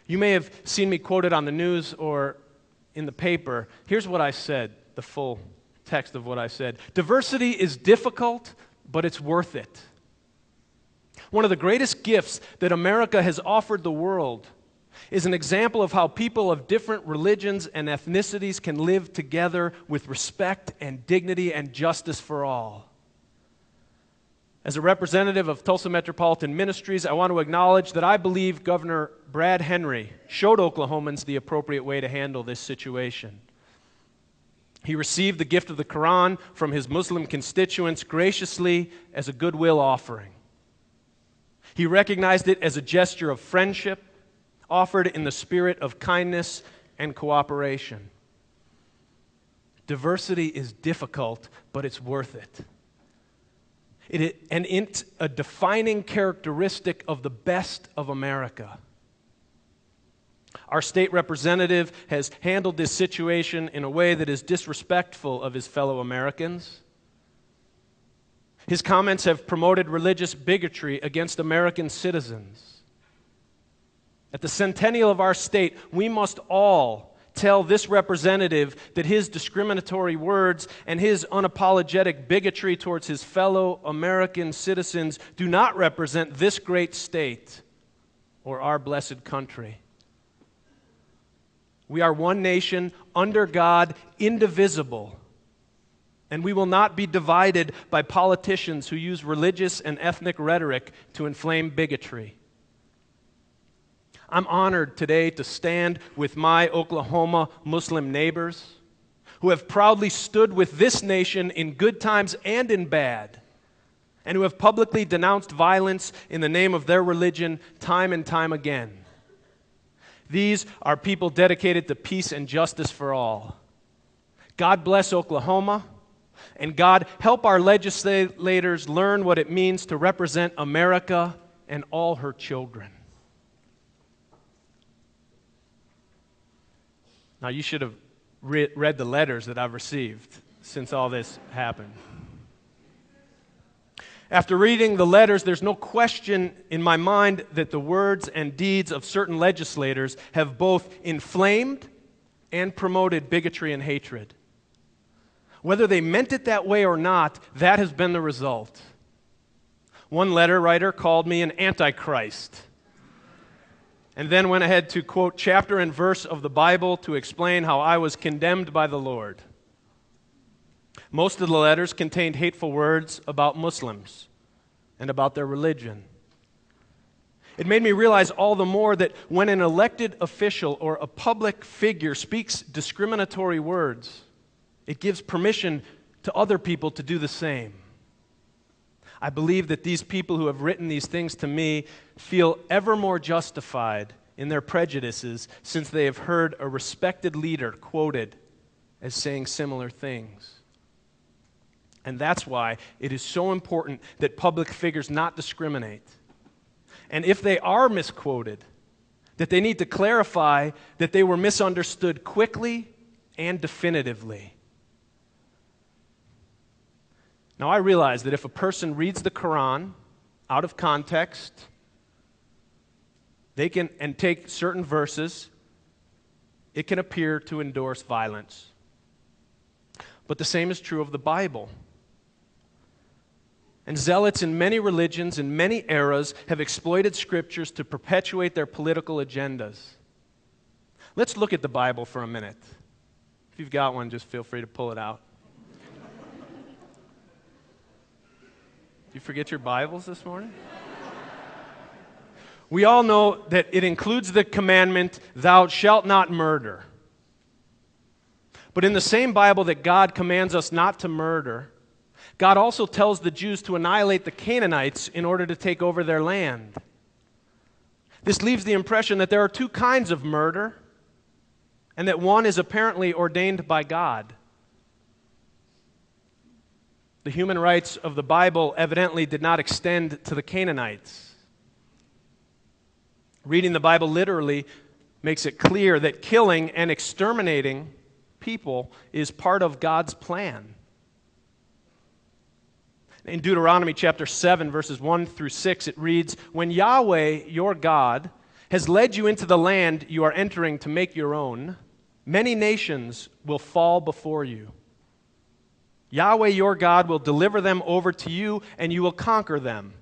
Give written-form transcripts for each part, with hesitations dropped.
You may have seen me quoted on the news or in the paper. Here's what I said, the full text of what I said. Diversity is difficult, but it's worth it. One of the greatest gifts that America has offered the world is an example of how people of different religions and ethnicities can live together with respect and dignity and justice for all. As a representative of Tulsa Metropolitan Ministries, I want to acknowledge that I believe Governor Brad Henry showed Oklahomans the appropriate way to handle this situation. He received the gift of the Quran from his Muslim constituents graciously as a goodwill offering. He recognized it as a gesture of friendship, offered in the spirit of kindness and cooperation. Diversity is difficult, but it's worth it. And it's a defining characteristic of the best of America. Our state representative has handled this situation in a way that is disrespectful of his fellow Americans. His comments have promoted religious bigotry against American citizens. At the centennial of our state, we must all tell this representative that his discriminatory words and his unapologetic bigotry towards his fellow American citizens do not represent this great state or our blessed country. We are one nation, under God, indivisible, and we will not be divided by politicians who use religious and ethnic rhetoric to inflame bigotry. I'm honored today to stand with my Oklahoma Muslim neighbors who have proudly stood with this nation in good times and in bad, and who have publicly denounced violence in the name of their religion time and time again. These are people dedicated to peace and justice for all. God bless Oklahoma, and God help our legislators learn what it means to represent America and all her children. Now, you should have read the letters that I've received since all this happened. After reading the letters, there's no question in my mind that the words and deeds of certain legislators have both inflamed and promoted bigotry and hatred. Whether they meant it that way or not, that has been the result. One letter writer called me an antichrist, and then went ahead to quote chapter and verse of the Bible to explain how I was condemned by the Lord. Most of the letters contained hateful words about Muslims and about their religion. It made me realize all the more that when an elected official or a public figure speaks discriminatory words, it gives permission to other people to do the same. I believe that these people who have written these things to me feel ever more justified in their prejudices since they have heard a respected leader quoted as saying similar things. And that's why it is so important that public figures not discriminate. And if they are misquoted, that they need to clarify that they were misunderstood quickly and definitively. Now, I realize that if a person reads the Quran out of context, they can and take certain verses, it can appear to endorse violence. But the same is true of the Bible. And zealots in many religions in many eras have exploited scriptures to perpetuate their political agendas. Let's look at the Bible for a minute. If you've got one, just feel free to pull it out. Did you forget your Bibles this morning? We all know that it includes the commandment, thou shalt not murder. But in the same Bible that God commands us not to murder, God also tells the Jews to annihilate the Canaanites in order to take over their land. This leaves the impression that there are two kinds of murder, and that one is apparently ordained by God. The human rights of the Bible evidently did not extend to the Canaanites. Reading the Bible literally makes it clear that killing and exterminating people is part of God's plan. In Deuteronomy chapter 7, verses 1 through 6, it reads, "When Yahweh, your God, has led you into the land you are entering to make your own, many nations will fall before you. Yahweh your God will deliver them over to you, and you will conquer them.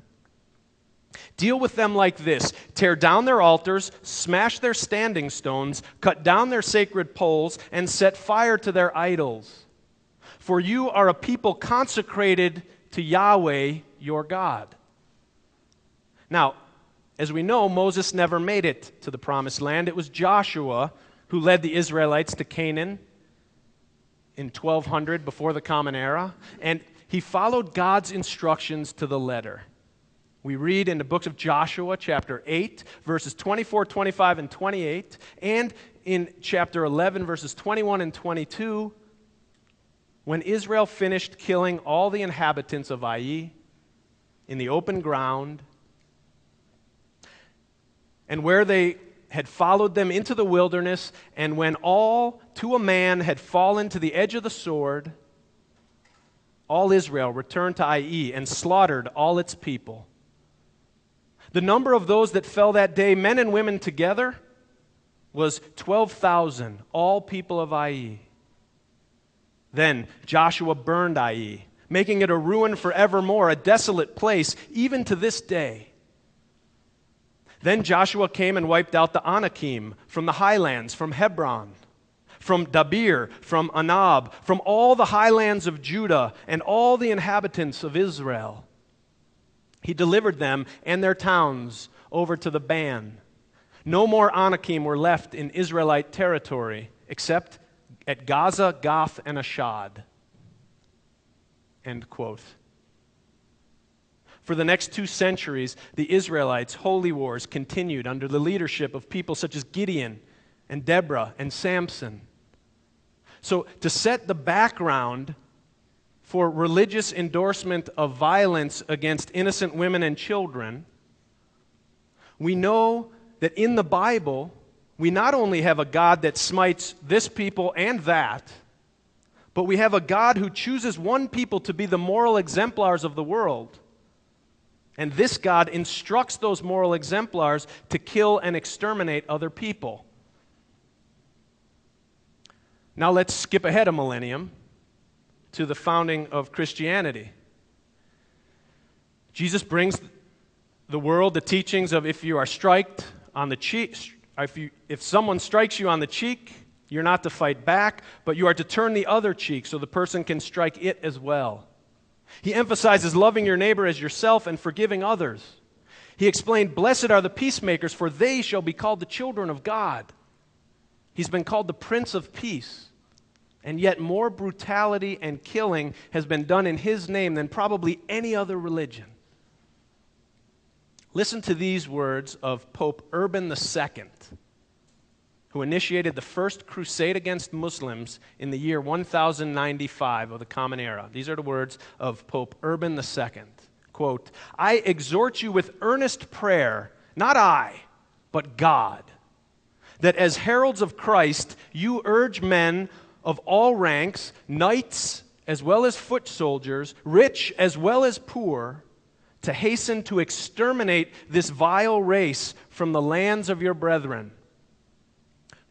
Deal with them like this: tear down their altars, smash their standing stones, cut down their sacred poles, and set fire to their idols. For you are a people consecrated to Yahweh your God. Now, as we know, Moses never made it to the promised land. It was Joshua who led the Israelites to Canaan in 1200 before the Common Era, and he followed God's instructions to the letter. We read in the books of Joshua, chapter 8, verses 24, 25, and 28, and in chapter 11, verses 21 and 22, when Israel finished killing all the inhabitants of Ai in the open ground, and where they had followed them into the wilderness, and when all to a man had fallen to the edge of the sword, all Israel returned to Ai and slaughtered all its people. The number of those that fell that day, men and women together, was 12,000, all people of Ai. Then Joshua burned Ai, making it a ruin forevermore, a desolate place, even to this day. Then Joshua came and wiped out the Anakim from the highlands, from Hebron, from Dabir, from Anab, from all the highlands of Judah, and all the inhabitants of Israel. He delivered them and their towns over to the ban. No more Anakim were left in Israelite territory, except at Gaza, Gath, and Ashdod. End quote. For the next 2 centuries, the Israelites' holy wars continued under the leadership of people such as Gideon and Deborah and Samson. So, to set the background for religious endorsement of violence against innocent women and children, we know that in the Bible, we not only have a God that smites this people and that, but we have a God who chooses one people to be the moral exemplars of the world. And this God instructs those moral exemplars to kill and exterminate other people. Now let's skip ahead a millennium to the founding of Christianity. Jesus brings the world the teachings of if you are striked on the cheek, if someone strikes you on the cheek, you're not to fight back, but you are to turn the other cheek so the person can strike it as well. He emphasizes loving your neighbor as yourself and forgiving others. He explained, "Blessed are the peacemakers, for they shall be called the children of God." He's been called the Prince of Peace. And yet more brutality and killing has been done in his name than probably any other religion. Listen to these words of Pope Urban II, who initiated the first crusade against Muslims in the year 1095 of the Common Era. These are the words of Pope Urban II. Quote, "I exhort you with earnest prayer, not I, but God, that as heralds of Christ, you urge men of all ranks, knights as well as foot soldiers, rich as well as poor, to hasten to exterminate this vile race from the lands of your brethren.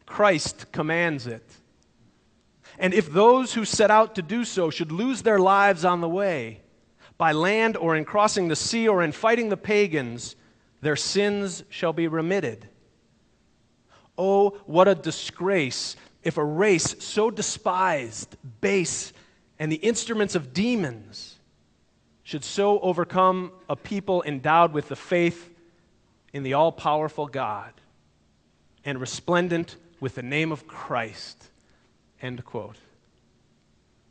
Christ commands it. And if those who set out to do so should lose their lives on the way, by land or in crossing the sea or in fighting the pagans, their sins shall be remitted. Oh, what a disgrace if a race so despised, base, and the instruments of demons should so overcome a people endowed with the faith in the all-powerful God and resplendent with the name of Christ." End quote.